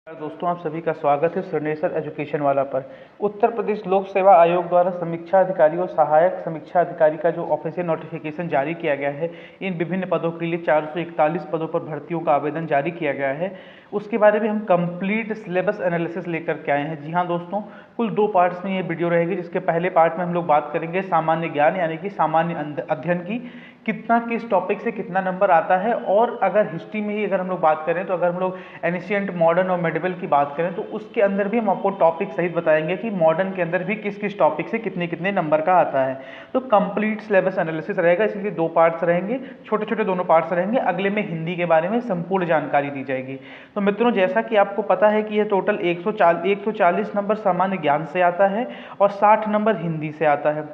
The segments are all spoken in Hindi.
दोस्तों, आप सभी का स्वागत है सिग्नेचर एजुकेशन वाला पर। उत्तर प्रदेश लोक सेवा आयोग द्वारा समीक्षा अधिकारी और सहायक समीक्षा अधिकारी का जो ऑफिशियल नोटिफिकेशन जारी किया गया है, इन विभिन्न पदों के लिए 441 पदों पर भर्तियों का आवेदन जारी किया गया है। उसके बारे में हम कंप्लीट सिलेबस एनालिसिस लेकर के आए हैं। जी हाँ दोस्तों, कुल 2 पार्ट्स में ये वीडियो रहेगी, जिसके पहले पार्ट में हम लोग बात करेंगे सामान्य ज्ञान यानी कि सामान्य अध्ययन की, कितना किस टॉपिक से कितना नंबर आता है। और अगर हिस्ट्री में ही अगर हम लोग बात करें तो अगर हम लोग एनिशिएंट, मॉडर्न और मेडिवल की बात करें तो उसके अंदर भी हम आपको टॉपिक सहित बताएंगे कि मॉडर्न के अंदर भी किस किस टॉपिक से कितने कितने नंबर का आता है। तो कंप्लीट सिलेबस एनालिसिस रहेगा, इसलिए 2 पार्ट्स रहेंगे, छोटे छोटे दोनों पार्ट्स रहेंगे। अगले में हिंदी के बारे में संपूर्ण जानकारी दी जाएगी। तो मित्रों, जैसा कि आपको पता है कि यह टोटल 140 नंबर सामान्य ज्ञान से आता है और 60 नंबर हिंदी से आता है,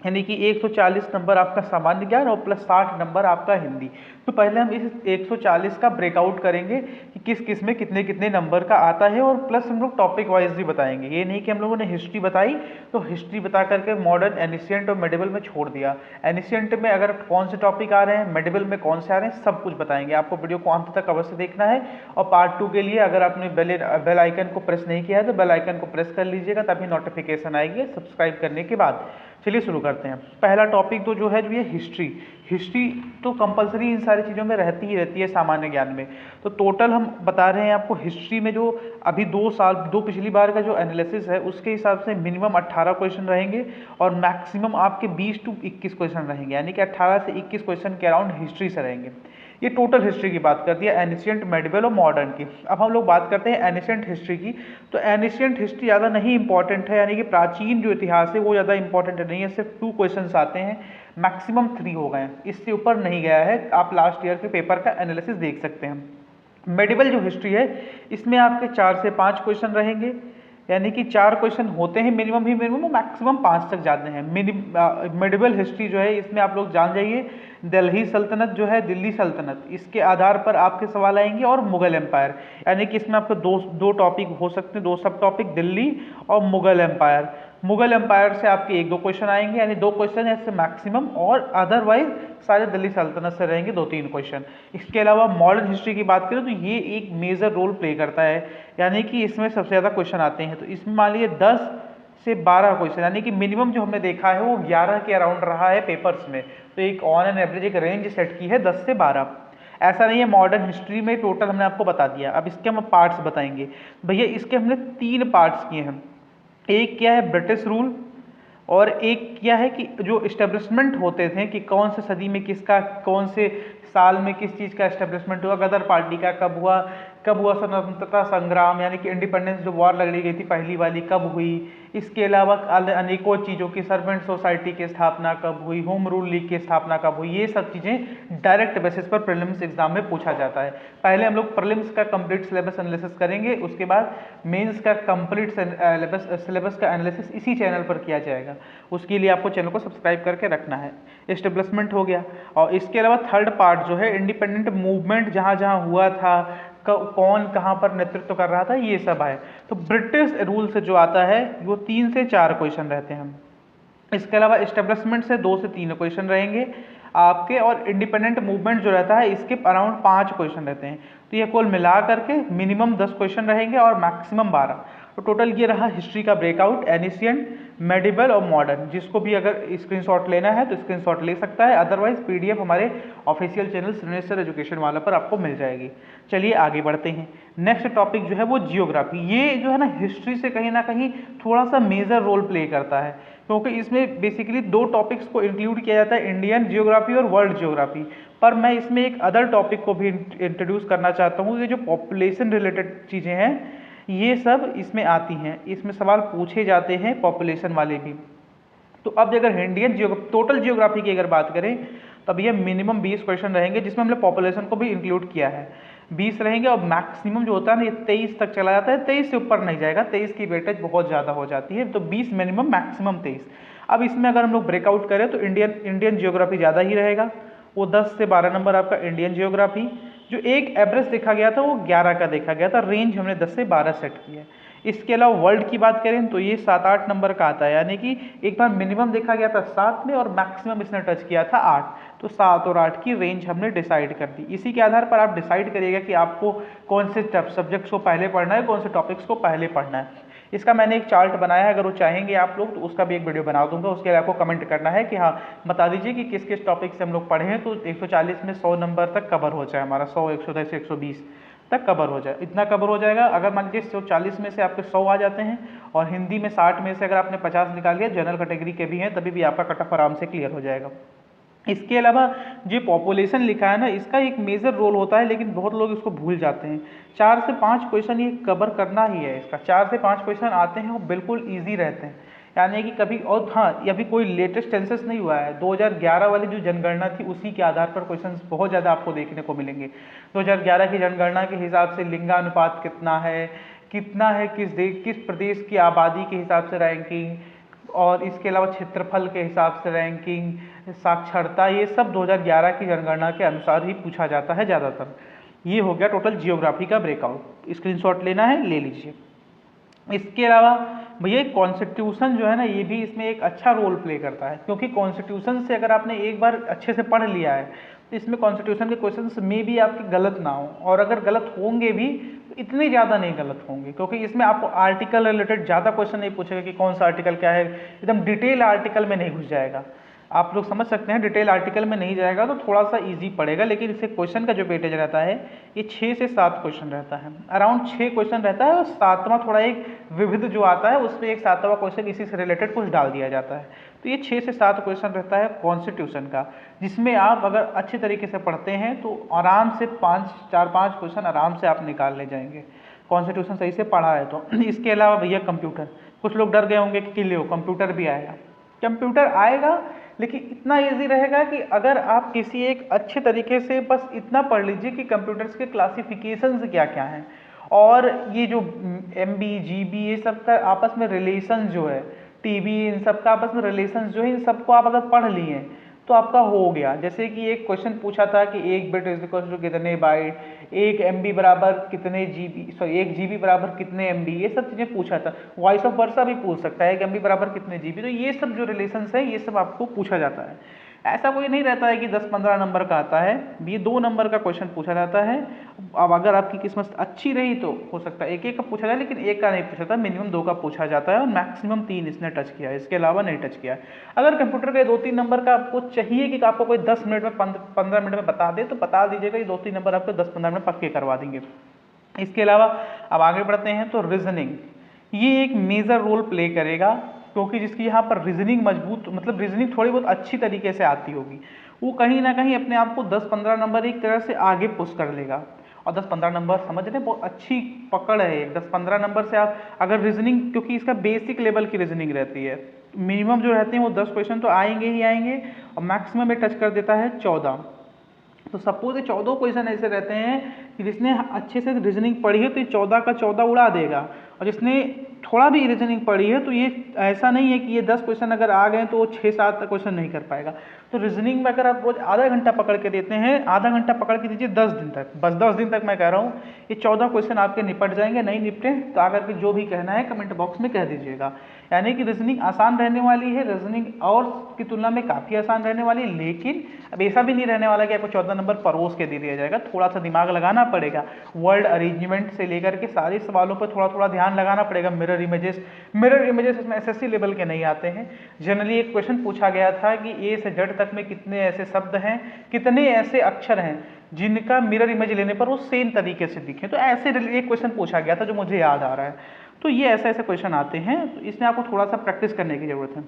यानी कि 140 नंबर आपका सामान्य ज्ञान और प्लस 60 नंबर आपका हिंदी। तो पहले हम इस 140 का ब्रेकआउट करेंगे कि किस किस में कितने कितने नंबर का आता है, और प्लस हम लोग टॉपिक वाइज भी बताएंगे। ये नहीं कि हम लोगों ने हिस्ट्री बताई तो हिस्ट्री बता करके मॉडर्न, एनिशिएंट और मेडिवल में छोड़ दिया। एनिशिएंट में अगर कौन से टॉपिक आ रहे हैं, मेडिवल में कौन से आ रहे हैं, सब कुछ बताएंगे। आपको वीडियो को अंत तक अवश्य देखना है। और पार्ट 2 के लिए अगर आपने बेल आइकन को प्रेस नहीं किया है तो बेल आइकन को प्रेस कर लीजिएगा, तभी नोटिफिकेशन आएगी सब्सक्राइब करने के बाद। चलिए शुरू करते हैं। पहला टॉपिक तो जो है ये हिस्ट्री। हिस्ट्री तो कंपलसरी इन सारी चीज़ों में रहती ही रहती है सामान्य ज्ञान में। तो टोटल हम बता रहे हैं आपको हिस्ट्री में जो अभी 2 पिछली बार का जो एनालिसिस है उसके हिसाब से मिनिमम 18 क्वेश्चन रहेंगे और मैक्सिमम आपके 20 से 21 क्वेश्चन रहेंगे, यानी कि 18 से 21 क्वेश्चन के अराउंड हिस्ट्री से रहेंगे। ये टोटल हिस्ट्री की बात करती है, एनिशिएंट, मेडिवल और मॉडर्न की। अब हम लोग बात करते हैं एनिशिएंट हिस्ट्री की। तो एनिशिएंट हिस्ट्री ज़्यादा नहीं इंपॉर्टेंट है, यानी कि प्राचीन जो इतिहास है वो ज़्यादा इंपॉर्टेंट नहीं है। सिर्फ 2 क्वेश्चन आते हैं, मैक्सिमम 3 हो गए हैं, इससे ऊपर नहीं गया है। आप लास्ट ईयर के पेपर का एनालिसिस देख सकते हैं। मेडिवल जो हिस्ट्री है इसमें आपके 4 से 5 क्वेश्चन रहेंगे, यानी कि 4 क्वेश्चन होते हैं मिनिमम ही मिनिमम, मैक्सिमम 5 तक जाते हैं। मेडिवल हिस्ट्री जो है इसमें आप लोग जान जाइए, दिल्ली सल्तनत जो है, दिल्ली सल्तनत, इसके आधार पर आपके सवाल आएंगे, और मुगल एम्पायर, यानी कि इसमें आपको दो टॉपिक हो सकते हैं, 2 सब टॉपिक, दिल्ली और मुगल एम्पायर। मुगल एम्पायर से आपके 1-2 क्वेश्चन आएंगे, यानी 2 क्वेश्चन ऐसे मैक्सिमम, और अदरवाइज सारे दिल्ली सल्तनत से रहेंगे 2-3 क्वेश्चन। इसके अलावा मॉडर्न हिस्ट्री की बात करें तो ये एक मेजर रोल प्ले करता है, यानी कि इसमें सबसे ज़्यादा क्वेश्चन आते हैं। तो इसमें मान लीजिए 10 से 12 क्वेश्चन, यानी कि मिनिमम जो हमने देखा है वो 11 के अराउंड रहा है पेपर्स में। तो एक ऑन एन एवरेज एक रेंज सेट की है 10 से 12। ऐसा नहीं है, मॉडर्न हिस्ट्री में टोटल हमने आपको बता दिया। अब इसके हम पार्ट्स बताएंगे। भैया इसके हमने 3 पार्ट्स किए हैं। एक क्या है ब्रिटिश रूल, और एक क्या है कि जो इस्टेब्लिशमेंट होते थे कि कौन से सदी में किसका, कौन से साल में किस चीज़ का इस्टेब्लिशमेंट हुआ, गदर पार्टी का कब हुआ स्वतंत्रता संग्राम, यानी कि इंडिपेंडेंस जो वॉर लड़ी गई थी पहली वाली, कब हुई। इसके अलावा अनेकों चीज़ों की, सर्वेंट सोसाइटी की स्थापना कब हुई, होम रूल लीग की स्थापना कब हुई, ये सब चीज़ें डायरेक्ट बेसिस पर प्रीलिम्स एग्जाम में पूछा जाता है। पहले हम लोग प्रीलिम्स का कंप्लीट सिलेबस एनालिसिस करेंगे, उसके बाद मेंस का कंप्लीट सिलेबस का एनालिसिस इसी चैनल पर किया जाएगा। उसके लिए आपको चैनल को सब्सक्राइब करके रखना है। एस्टेब्लिशमेंट हो गया, और इसके अलावा थर्ड पार्ट जो है इंडिपेंडेंट मूवमेंट जहाँ जहाँ हुआ था, कौन कहाँ पर नेतृत्व कर रहा था, ये सब है। तो ब्रिटिश रूल से जो आता है वो 3 से 4 क्वेश्चन रहते हैं। इसके अलावा एस्टेब्लिशमेंट से 2 से 3 क्वेश्चन रहेंगे आपके, और इंडिपेंडेंट मूवमेंट जो रहता है इसके अराउंड 5 क्वेश्चन रहते हैं। तो ये कुल मिला करके मिनिमम 10 क्वेश्चन रहेंगे और मैक्सिमम 12। तो टोटल ये रहा हिस्ट्री का ब्रेकआउट, एनिशिएंट, मेडिवल और मॉडर्न। जिसको भी अगर स्क्रीनशॉट लेना है तो स्क्रीनशॉट ले सकता है, अदरवाइज पीडीएफ हमारे ऑफिशियल चैनल सिग्नेचर एजुकेशन वाला पर आपको मिल जाएगी। चलिए आगे बढ़ते हैं। नेक्स्ट टॉपिक जो है वो जियोग्राफी। ये जो है ना हिस्ट्री से कहीं ना कहीं थोड़ा सा मेजर रोल प्ले करता है, क्योंकि इसमें बेसिकली 2 टॉपिक्स को इंक्लूड किया जाता है, इंडियन जियोग्राफी और वर्ल्ड जियोग्राफी। पर मैं इसमें एक अदर टॉपिक को भी इंट्रोड्यूस करना चाहता हूँ। ये जो पॉपुलेशन रिलेटेड चीज़ें हैं ये सब इसमें आती हैं, इसमें सवाल पूछे जाते हैं पॉपुलेशन वाले भी। तो अब अगर इंडियन टोटल जियोग्राफी की अगर बात करें तब ये मिनिमम 20 क्वेश्चन रहेंगे, जिसमें हमने पॉपुलेशन को भी इंक्लूड किया है। 20 रहेंगे, और मैक्सिमम जो होता है ना ये 23 तक चला जाता है, 23 से ऊपर नहीं जाएगा, 23 की वेटेज बहुत ज़्यादा हो जाती है। तो 20 मिनिमम, मैक्सिमम 23। अब इसमें अगर हम लोग ब्रेकआउट करें तो इंडियन जियोग्राफी ज़्यादा ही रहेगा, वो 10 से 12 नंबर आपका इंडियन जियोग्राफी। जो एक एवरेज देखा गया था वो 11 का देखा गया था, रेंज हमने 10 से 12 सेट की है। इसके अलावा वर्ल्ड की बात करें तो ये 7-8 नंबर का आता है, यानी कि एक बार मिनिमम देखा गया था 7 में और मैक्सिमम इसने टच किया था 8, तो 7 और 8 की रेंज हमने डिसाइड कर दी। इसी के आधार पर आप डिसाइड करिएगा कि आपको कौन से सब्जेक्ट्स को पहले पढ़ना है, कौन से टॉपिक्स को पहले पढ़ना है। इसका मैंने एक चार्ट बनाया है, अगर वो चाहेंगे आप लोग तो उसका भी एक वीडियो बना दूंगा। उसके लिए आपको कमेंट करना है कि हाँ बता दीजिए कि किस किस टॉपिक से हम लोग पढ़े हैं, तो 140 में 100 नंबर तक कवर हो जाए हमारा, 100, 110, 120 तक कवर हो जाए, इतना कवर हो जाएगा। अगर मान लीजिए 140 में से आपके 100 आ जाते हैं और हिंदी में 60 में से अगर आपने 50 निकाल लिया, जनरल कैटेगरी के भी हैं, तभी भी आपका कट ऑफ आराम से क्लियर हो जाएगा। इसके अलावा जो पॉपुलेशन लिखा है ना, इसका एक मेजर रोल होता है, लेकिन बहुत लोग इसको भूल जाते हैं। 4 से 5 क्वेश्चन ये कवर करना ही है इसका, 4 से 5 क्वेश्चन आते हैं वो बिल्कुल ईजी रहते हैं, यानी कि कभी और हाँ अभी कोई लेटेस्ट सेंसस नहीं हुआ है, 2011 वाली जो जनगणना थी उसी के आधार पर क्वेश्चंस बहुत ज़्यादा आपको देखने को मिलेंगे। 2011 की जनगणना के हिसाब से लिंगानुपात कितना है किस प्रदेश की आबादी के हिसाब से रैंकिंग, और इसके अलावा क्षेत्रफल के हिसाब से रैंकिंग, साक्षरता, ये सब 2011 की जनगणना के अनुसार ही पूछा जाता है ज़्यादातर। ये हो गया टोटल जियोग्राफी का ब्रेकआउट, स्क्रीनशॉट लेना है ले लीजिए। इसके अलावा भैया कॉन्स्टिट्यूशन जो है ना, ये भी इसमें एक अच्छा रोल प्ले करता है, क्योंकि कॉन्स्टिट्यूशन से अगर आपने एक बार अच्छे से पढ़ लिया है तो इसमें कॉन्स्टिट्यूशन के क्वेश्चंस में भी आपके गलत ना हो, और अगर गलत होंगे भी तो इतने ज़्यादा नहीं गलत होंगे, क्योंकि इसमें आपको आर्टिकल रिलेटेड ज़्यादा क्वेश्चन नहीं पूछेगा कि कौन सा आर्टिकल क्या है, एकदम डिटेल आर्टिकल में नहीं घुस जाएगा। आप लोग समझ सकते हैं डिटेल आर्टिकल में नहीं जाएगा तो थोड़ा सा इजी पड़ेगा, लेकिन इससे क्वेश्चन का जो वेटेज रहता है ये 6 से 7 क्वेश्चन रहता है, अराउंड 6 क्वेश्चन रहता है, और 7वां थोड़ा एक विविध जो आता है उसमें एक 7वां क्वेश्चन इसी से रिलेटेड कुछ डाल दिया जाता है। तो ये 6 से 7 क्वेश्चन रहता है कॉन्स्टिट्यूशन का, जिसमें आप अगर अच्छे तरीके से पढ़ते हैं तो आराम से 4-5 क्वेश्चन आराम से आप निकाल ले जाएंगे, कॉन्स्टिट्यूशन सही से पढ़ा है तो। इसके अलावा भैया कंप्यूटर, कुछ लोग डर गए होंगे कि लो कंप्यूटर भी आएगा, कंप्यूटर आएगा लेकिन इतना इजी रहेगा कि अगर आप किसी एक अच्छे तरीके से बस इतना पढ़ लीजिए कि कंप्यूटर्स के क्लासिफिकेशंस क्या क्या हैं, और ये जो MB GB ये सब का आपस में रिलेशन जो है, TB इन सब का आपस में रिलेशन जो है, इन सबको आप अगर पढ़ लिए तो आपका हो गया। जैसे कि एक क्वेश्चन पूछा था कि 1 बिट इज इक्वल टू कितने बाइट, 1 MB बराबर कितने GB, सॉरी 1 GB बराबर कितने MB, ये सब चीज़ें पूछा था। वॉइस ऑफ वर्सा भी पूछ सकता है 1 MB बराबर कितने GB, तो ये सब जो रिलेशंस है ये सब आपको पूछा जाता है। ऐसा कोई नहीं रहता है कि 10-15 नंबर का आता है, ये 2 नंबर का क्वेश्चन पूछा जाता है। अब अगर आपकी किस्मत अच्छी रही तो हो सकता है 1-1 का पूछा जाए, लेकिन 1 का नहीं पूछा जाता, मिनिमम 2 का पूछा जाता है, और मैक्सिमम 3 इसने टच किया है, इसके अलावा नहीं टच किया है। अगर कंप्यूटर के 2-3 नंबर का आपको चाहिए कि आपको कोई 10 मिनट में 15 मिनट में बता दे तो बता दीजिएगा, ये 2-3 नंबर आपको 10-15 मिनट पक्के करवा देंगे। इसके अलावा अब आगे बढ़ते हैं तो रीजनिंग, ये एक मेजर रोल प्ले करेगा, क्योंकि जिसकी यहाँ पर रीजनिंग मजबूत, मतलब रीजनिंग थोड़ी बहुत अच्छी तरीके से आती होगी, वो कहीं ना कहीं अपने आप को 10-15 नंबर एक तरह से आगे पुश कर लेगा। और 10-15 नंबर समझ रहे हैं, बहुत अच्छी पकड़ है 10-15 नंबर से आप अगर रीजनिंग, क्योंकि इसका बेसिक लेवल की रीजनिंग रहती है, मिनिमम जो रहते हैं वो 10 क्वेश्चन तो आएंगे ही आएंगे, और मैक्सिमम में टच कर देता है 14। तो सपोज 14 क्वेश्चन ऐसे रहते हैं कि जिसने अच्छे से रीजनिंग पढ़ी है तो ये 14 का 14 उड़ा देगा, और जिसने थोड़ा भी रीजनिंग पढ़ी है तो ये ऐसा नहीं है कि ये 10 क्वेश्चन अगर आ गए तो वो 6-7 क्वेश्चन नहीं कर पाएगा। तो रीजनिंग में अगर आप रोज आधा घंटा पकड़ के देते हैं, आधा घंटा पकड़ के दीजिए 10 दिन तक, बस 10 दिन तक मैं कह रहा हूँ, ये 14 क्वेश्चन आपके निपट जाएंगे। नहीं निपटे तो आकर के जो भी कहना है कमेंट बॉक्स में कह दीजिएगा। यानी कि रीजनिंग आसान रहने वाली है, रीजनिंग और की तुलना में काफ़ी आसान रहने वाली है, लेकिन अब ऐसा भी नहीं रहने वाला कि आपको 14 नंबर परोस के दे दिया जाएगा, थोड़ा सा दिमाग लगाना पड़ेगा। वर्ड अरेंजमेंट से लेकर के सारे सवालों पर थोड़ा थोड़ा ध्यान लगाना पड़ेगा। मिरर इमेजेस इसमें SSC लेवल के नहीं आते हैं। जनरली एक क्वेश्चन पूछा गया था कि A से Z तक में कितने ऐसे शब्द हैं, कितने ऐसे अक्षर हैं जिनका मिरर इमेज लेने पर वो सेम तरीके से दिखे, तो ऐसे एक क्वेश्चन पूछा गया था जो मुझे याद आ रहा है। तो ये ऐसे क्वेश्चन आते हैं, तो इसमें आपको थोड़ा सा प्रैक्टिस करने की ज़रूरत है।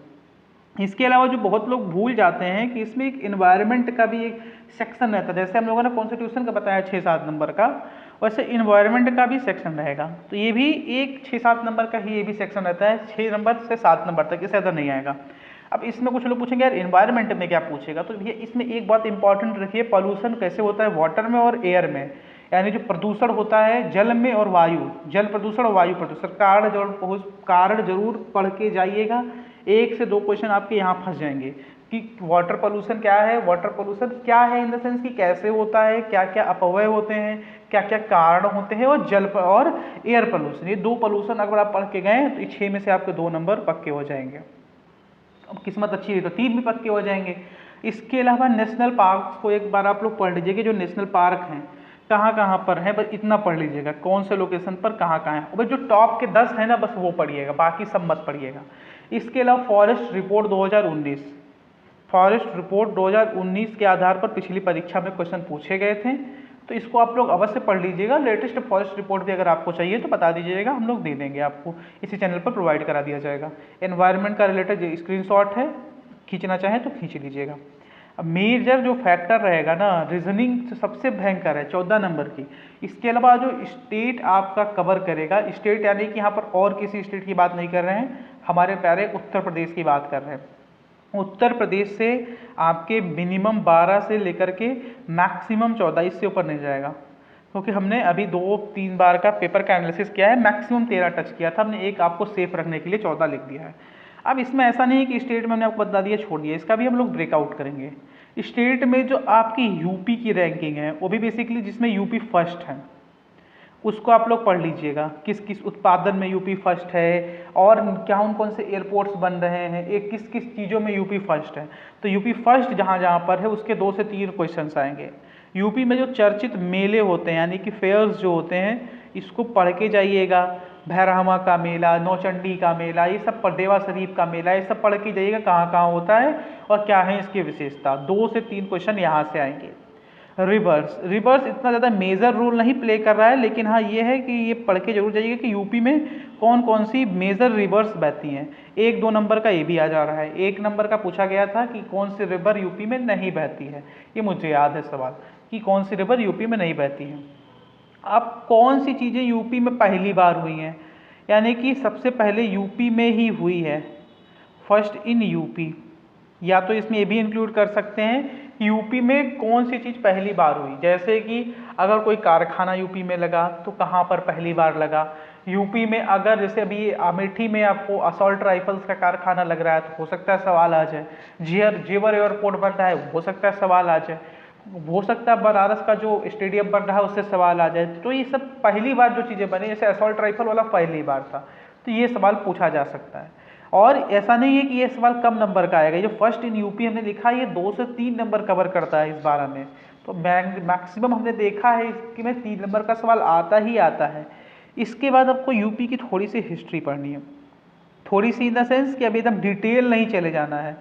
इसके अलावा जो बहुत लोग भूल जाते हैं कि इसमें एक इन्वायरमेंट का भी एक सेक्शन रहता है, जैसे हम लोगों ने कॉन्स्टिट्यूशन का बताया 6-7 नंबर का, वैसे इन्वायरमेंट का भी सेक्शन रहेगा। तो ये भी एक 6-7 नंबर का ही ये भी सेक्शन रहता है, 6 नंबर से 7 नंबर तक, इससे ज़्यादा नहीं आएगा। अब इसमें कुछ लोग पूछेंगे यार इन्वायरमेंट में क्या पूछेगा, तो भैया इसमें एक बात इंपॉर्टेंट रखिए, पॉल्यूशन कैसे होता है वाटर में और एयर में, यानी जो प्रदूषण होता है जल में और वायु, जल प्रदूषण और वायु प्रदूषण, कारण जरूर पढ़ के जाइएगा। 1 से 2 क्वेश्चन आपके यहाँ फंस जाएंगे। कि वाटर पोल्यूशन क्या है, वाटर पोल्यूशन क्या है इन द सेंस कि कैसे होता है, क्या क्या अपव्यय होते हैं, क्या क्या कारण होते हैं, और और एयर पोल्यूशन। ये 2 पोल्यूशन अगर आप पढ़ के गए तो 6 में से आपके 2 नंबर पक्के हो जाएंगे। अब किस्मत अच्छी रही तो 3 भी पक्के हो जाएंगे। इसके अलावा नेशनल पार्क को एक बार आप लोग पढ़ लीजिए कि जो नेशनल पार्क हैं कहाँ कहाँ पर है, बस इतना पढ़ लीजिएगा कौन से लोकेशन पर कहाँ कहाँ है। बस जो टॉप के 10 है ना बस वो पढ़िएगा, बाकी सब मत पढ़िएगा। इसके अलावा फॉरेस्ट रिपोर्ट 2019, फॉरेस्ट रिपोर्ट 2019 के आधार पर पिछली परीक्षा में क्वेश्चन पूछे गए थे, तो इसको आप लोग अवश्य पढ़ लीजिएगा। लेटेस्ट फॉरेस्ट रिपोर्ट भी अगर आपको चाहिए तो बता दीजिएगा, हम लोग दे देंगे आपको, इसी चैनल पर प्रोवाइड करा दिया जाएगा। एनवायरनमेंट का रिलेटेड स्क्रीनशॉट है, खींचना चाहें तो खींच लीजिएगा। अब मेजर जो फैक्टर रहेगा ना, रीजनिंग सबसे भयंकर है 14 नंबर की। इसके अलावा जो स्टेट आपका कवर करेगा, स्टेट यानी कि यहाँ पर और किसी स्टेट की बात नहीं कर रहे हैं, हमारे प्यारे उत्तर प्रदेश की बात कर रहे हैं। उत्तर प्रदेश से आपके मिनिमम 12 से लेकर के मैक्सिमम 14, इससे ऊपर नहीं जाएगा, क्योंकि हमने अभी 2-3 बार का पेपर का एनालिसिस किया है, मैक्सिमम 13 टच किया था हमने, एक आपको सेफ रखने के लिए 14 लिख दिया है। अब इसमें ऐसा नहीं है कि स्टेट में हमने आपको बता दिया छोड़ दिया, इसका भी हम लोग ब्रेकआउट करेंगे। स्टेट में जो आपकी यूपी की रैंकिंग है वो भी बेसिकली जिसमें यूपी फर्स्ट है उसको आप लोग पढ़ लीजिएगा, किस किस उत्पादन में यूपी फर्स्ट है और क्या कौन से एयरपोर्ट्स बन रहे हैं, एक किस किस चीज़ों में यूपी फर्स्ट है। तो यूपी फर्स्ट जहाँ जहाँ पर है उसके 2 से 3 क्वेश्चंस आएंगे। यूपी में जो चर्चित मेले होते हैं यानी कि फेयर्स जो होते हैं, इसको पढ़ के जाइएगा। भैरहमा का मेला, नौचंडी का मेला, ये सब देवा शरीफ का मेला, ये सब पढ़ के जाइएगा कहाँ कहाँ होता है और क्या है इसकी विशेषता। 2 से 3 क्वेश्चन यहाँ से आएंगे। रिवर्स इतना ज़्यादा मेजर रोल नहीं प्ले कर रहा है, लेकिन हाँ ये है कि ये पढ़ के जरूर जाइएगा कि यूपी में कौन कौन सी मेजर रिवर्स बहती हैं। 1-2 नंबर का ये भी आ जा रहा है। 1 नंबर का पूछा गया था कि कौन सी रिवर यूपी में नहीं बहती है, ये मुझे याद है सवाल, कि कौन सी रिवर यूपी में नहीं बहती है। अब कौन सी चीज़ें यूपी में पहली बार हुई हैं, यानी कि सबसे पहले यूपी में ही हुई है, फर्स्ट इन यूपी। या तो इसमें ये भी इंक्लूड कर सकते हैं यूपी में कौन सी चीज़ पहली बार हुई, जैसे कि अगर कोई कारखाना यूपी में लगा तो कहाँ पर पहली बार लगा। यूपी में अगर जैसे अभी अमेठी में आपको असॉल्ट राइफल्स का कारखाना लग रहा है तो हो सकता है सवाल आ जाए। जेवर एयरपोर्ट बन रहा है हो सकता है सवाल आ जाए। हो सकता है बनारस का जो स्टेडियम बन रहा है उससे सवाल आ जाए। तो ये सब पहली बार जो चीज़ें बनी, जैसे असॉल्ट राइफल वाला पहली बार था, तो ये सवाल पूछा जा सकता है। और ऐसा नहीं है कि ये सवाल कम नंबर का आएगा, ये जो फर्स्ट इन यूपी हमने लिखा है ये 2 से 3 नंबर कवर करता है इस 12 में। तो मैक्सिमम हमने देखा है इसकी में 3 नंबर का सवाल आता ही आता है। इसके बाद आपको यूपी की थोड़ी सी हिस्ट्री पढ़नी है, थोड़ी सी इन द सेंस कि अभी एकदम डिटेल नहीं चले जाना है,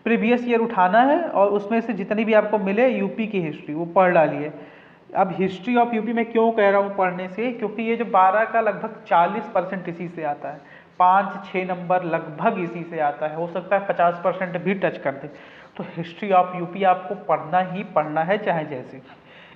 प्रीवियस ईयर उठाना है और उसमें से जितनी भी आपको मिले यूपी की हिस्ट्री वो पढ़ डालिए। अब हिस्ट्री ऑफ यूपी में क्यों कह रहा हूँ पढ़ने से, क्योंकि ये जो 12 का लगभग 40% इसी से आता है, 5-6 नंबर लगभग इसी से आता है, हो सकता है 50% भी टच कर दे। तो हिस्ट्री ऑफ यूपी आपको पढ़ना ही पढ़ना है चाहे जैसे।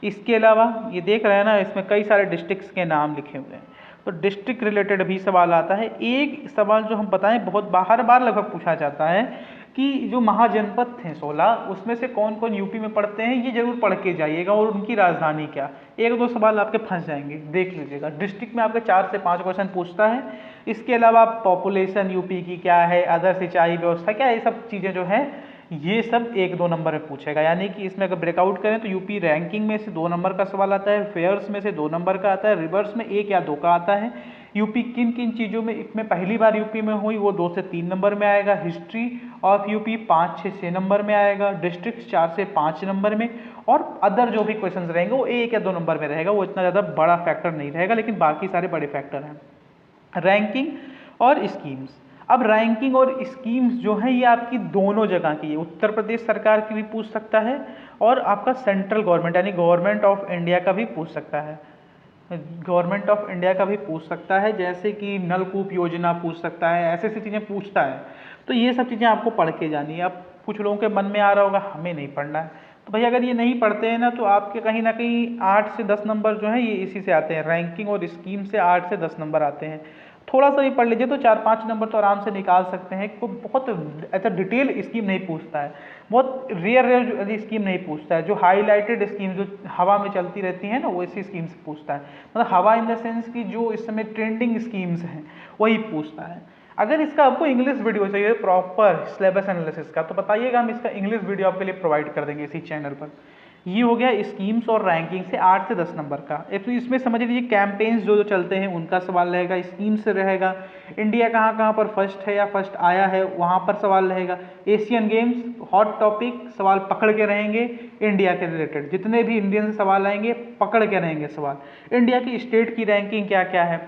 इसके अलावा ये देख रहे हैं ना, इसमें कई सारे डिस्ट्रिक्ट्स के नाम लिखे हुए हैं, तो डिस्ट्रिक्ट रिलेटेड भी सवाल आता है। एक सवाल जो हम बताएं बहुत बार बार लगभग पूछा जाता है कि जो महाजनपद थे 16 उसमें से कौन कौन यूपी में पड़ते हैं, ये जरूर पढ़ के जाइएगा और उनकी राजधानी क्या। 1-2 सवाल आपके फंस जाएंगे, देख लीजिएगा। डिस्ट्रिक्ट में आपके 4 से 5 क्वेश्चन पूछता है। इसके अलावा पॉपुलेशन यूपी की क्या है, अदर सिंचाई व्यवस्था क्या, ये सब चीज़ें जो है ये सब 1-2 नंबर में पूछेगा। यानी कि इसमें अगर ब्रेकआउट करें तो यूपी रैंकिंग में से 2 नंबर का सवाल आता है, फेयर्स में से 2 नंबर का आता है, रिवर्स में 1 या 2 का आता है। यूपी किन किन चीज़ों में इसमें पहली बार यूपी में हुई वो 2 से 3 नंबर में आएगा। हिस्ट्री ऑफ यूपी 5-6 नंबर में आएगा, डिस्ट्रिक्ट 4 से 5 नंबर में, और अदर जो भी क्वेश्चन रहेंगे वो 1 या 2 नंबर में रहेगा। वो इतना ज़्यादा बड़ा फैक्टर नहीं रहेगा, लेकिन बाकी सारे बड़े फैक्टर हैं। रैंकिंग और स्कीम्स, अब रैंकिंग और स्कीम्स जो है ये आपकी दोनों जगह की है, उत्तर प्रदेश सरकार की भी पूछ सकता है और आपका सेंट्रल गवर्नमेंट यानी गवर्नमेंट ऑफ इंडिया का भी पूछ सकता है, गवर्नमेंट ऑफ इंडिया का भी पूछ सकता है, जैसे कि नलकूप योजना पूछ सकता है, ऐसे ऐसी चीज़ें पूछता है। तो ये सब चीज़ें आपको पढ़ के जानी है। अब कुछ लोगों के मन में आ रहा होगा हमें नहीं पढ़ना है, तो भाई अगर ये नहीं पढ़ते हैं ना तो आपके कहीं ना कहीं 8 से 10 नंबर जो है ये इसी से आते हैं, रैंकिंग और स्कीम से 8 से 10 नंबर आते हैं। थोड़ा सा भी पढ़ लीजिए तो 4-5 नंबर तो आराम से निकाल सकते हैं। कोई बहुत ऐसा डिटेल स्कीम नहीं पूछता है, बहुत रेयर स्कीम नहीं पूछता है। जो हाईलाइटेड स्कीम जो हवा में चलती रहती है ना वैसी स्कीम से पूछता है, मतलब हवा इन द सेंस की जो इस समय ट्रेंडिंग स्कीम्स हैं वही पूछता है। अगर इसका आपको इंग्लिश वीडियो चाहिए प्रॉपर सिलेबस एनालिसिस का, तो बताइएगा, हम इसका इंग्लिश वीडियो आपके लिए प्रोवाइड कर देंगे इसी चैनल पर। ये हो गया स्कीम्स और रैंकिंग से 8 से 10 नंबर का। तो इसमें समझ लीजिए कैंपेन्स जो जो चलते हैं उनका सवाल रहेगा, स्कीम से रहेगा, इंडिया कहाँ कहाँ पर फर्स्ट है या फर्स्ट आया है वहाँ पर सवाल रहेगा, एशियन गेम्स, हॉट टॉपिक सवाल पकड़ के रहेंगे, इंडिया के रिलेटेड जितने भी इंडियन से सवाल आएंगे पकड़ के रहेंगे सवाल, इंडिया की स्टेट की रैंकिंग क्या क्या है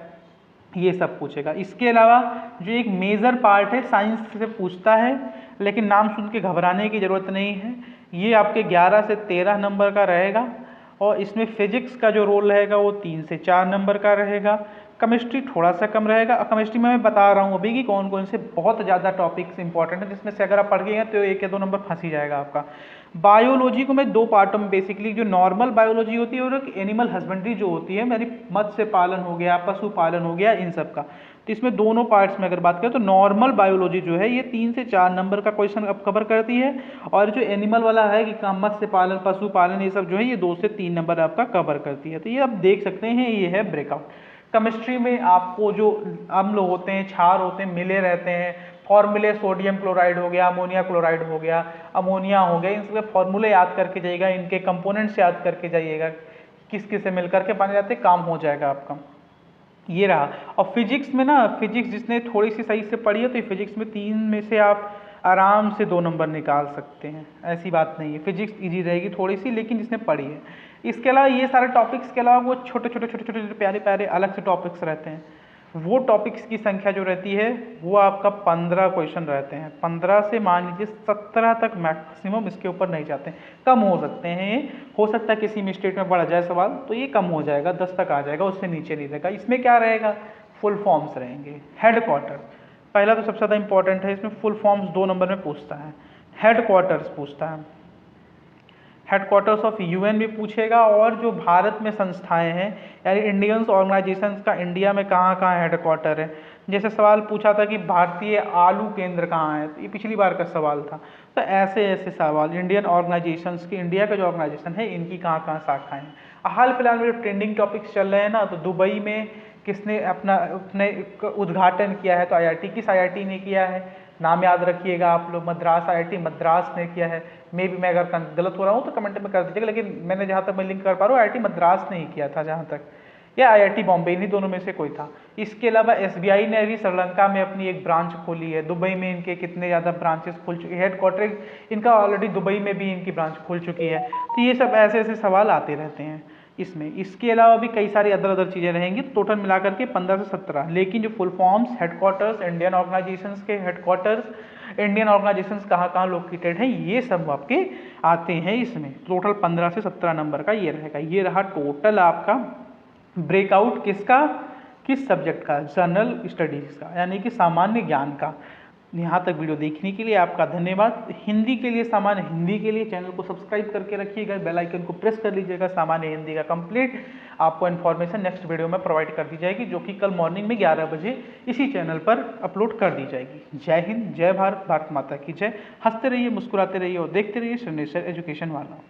ये सब पूछेगा। इसके अलावा जो एक मेजर पार्ट है साइंस से पूछता है, लेकिन नाम सुन के घबराने की ज़रूरत नहीं है, ये आपके 11 से 13 नंबर का रहेगा। और इसमें फिजिक्स का जो रोल रहेगा वो 3 से 4 नंबर का रहेगा। केमिस्ट्री थोड़ा सा कम रहेगा, और केमिस्ट्री में मैं बता रहा हूँ अभी कि कौन कौन से बहुत ज़्यादा टॉपिक्स इंपॉर्टेंट है, जिसमें से अगर आप पढ़ गए तो 1 या 2 नंबर फंस ही जाएगा आपका। बायोलॉजी को मैं 2 पार्टों में बेसिकली, जो नॉर्मल बायोलॉजी होती है और एक एनिमल हस्बेंड्री जो होती है, यानी मत्स्य पालन हो गया, पशुपालन हो गया, इन सब का, तो इसमें दोनों पार्ट्स में अगर बात करें तो नॉर्मल बायोलॉजी जो है ये 3 से 4 नंबर का क्वेश्चन अब कवर करती है, और जो एनिमल वाला है कि मत्स्य पालन, पशुपालन, ये सब जो है ये 2 से 3 नंबर आपका कवर करती है। तो ये आप देख सकते हैं, ये है ब्रेकआउट। केमिस्ट्री में आपको जो अम्ल होते हैं, क्षार होते हैं, मिले रहते हैं, फॉर्मूले सोडियम क्लोराइड हो गया, अमोनिया क्लोराइड हो गया, अमोनिया हो गया, इन सबके फॉर्मूले याद करके जाइएगा, इनके कंपोनेंट्स याद करके जाइएगा, किस किस से मिलकर के बन जाते, काम हो जाएगा आपका। ये रहा। और फिजिक्स में ना, फिजिक्स जिसने थोड़ी सी सही से पढ़ी है तो फिजिक्स में 3 में से आप आराम से 2 नंबर निकाल सकते हैं, ऐसी बात नहीं है, फिजिक्स इजी रहेगी थोड़ी सी, लेकिन जिसने पढ़ी है। इसके अलावा ये सारे टॉपिक्स के अलावा वो छोटे छोटे प्यारे प्यारे अलग से टॉपिक्स रहते हैं, वो टॉपिक्स की संख्या जो रहती है वो आपका 15 क्वेश्चन रहते हैं, 15 से मान लीजिए 17 तक मैक्सिमम, इसके ऊपर नहीं जाते, कम हो सकते हैं, हो सकता है किसी मिस्टेक में बढ़ जाए सवाल तो ये कम हो जाएगा, 10 तक आ जाएगा, उससे नीचे नहीं रहेगा। इसमें क्या रहेगा, फुल फॉर्म्स रहेंगे। हेडक्वार्टर पहला तो सबसे ज़्यादा इंपॉर्टेंट है, इसमें फुल फॉर्म्स 2 नंबर में पूछता है, हेडक्वार्टर्स पूछता है, हेडक्वार्टर्स ऑफ यूएन भी पूछेगा, और जो भारत में संस्थाएं हैं यानी इंडियंस ऑर्गेनाइजेशंस का इंडिया में कहाँ कहाँ हेडक्वार्टर है। जैसे सवाल पूछा था कि भारतीय आलू केंद्र कहाँ है, तो ये पिछली बार का सवाल था, तो ऐसे ऐसे सवाल इंडियन ऑर्गेनाइजेशंस की, इंडिया का जो ऑर्गेनाइजेशन है इनकी कहाँ कहाँ शाखाएँ हैं। हाल फिलहाल में जो ट्रेंडिंग टॉपिक्स चल रहे हैं ना, तो दुबई में किसने अपने उद्घाटन किया है, तो आईआईटी, किस आईआईटी ने किया है, नाम याद रखिएगा आप लोग, मद्रास, आईआईटी मद्रास ने किया है। मैं अगर गलत हो रहा हूँ तो कमेंट में कर दीजिएगा, लेकिन मैंने जहाँ तक मैं लिंक कर पा रहा हूँ आईआईटी मद्रास ने ही किया था जहाँ तक, या आईआईटी बॉम्बे, इन्हीं दोनों में से कोई था। इसके अलावा एसबीआई ने भी श्रीलंका में अपनी एक ब्रांच खोली है, दुबई में इनके कितने ज़्यादा ब्रांचेस खुल चुके हैं, हेडक्वार्टर इनका ऑलरेडी दुबई में भी इनकी ब्रांच खुल चुकी है। तो ये सब ऐसे ऐसे सवाल आते रहते हैं इसमें। इसके अलावा भी कई सारी अदर चीज़ें रहेंगी, तो टोटल मिलाकर के 15 से 17, लेकिन जो full forms, headquarters, Indian organisations के हेडक्वार्टर्स, इंडियन ऑर्गेनाइजेशंस कहाँ कहाँ लोकेटेड हैं, ये सब आपके आते हैं इसमें। टोटल 15 से 17 नंबर का ये रहेगा। ये रहा टोटल आपका ब्रेकआउट किसका, किस सब्जेक्ट का, जनरल स्टडीज़ का, यानी कि सामान्य ज्ञान का। यहाँ तक वीडियो देखने के लिए आपका धन्यवाद। हिंदी के लिए, सामान्य हिंदी के लिए चैनल को सब्सक्राइब करके रखिएगा, बेल आइकन को प्रेस कर लीजिएगा। सामान्य हिंदी का कंप्लीट आपको इन्फॉर्मेशन नेक्स्ट वीडियो में प्रोवाइड कर दी जाएगी, जो कि कल मॉर्निंग में 11 बजे इसी चैनल पर अपलोड कर दी जाएगी। जय हिंद, जय भारत, भारत माता की जय। हंसते रहिए, मुस्कुराते रहिए और देखते रहिए श्रीनेश्वर एजुकेशन वाला।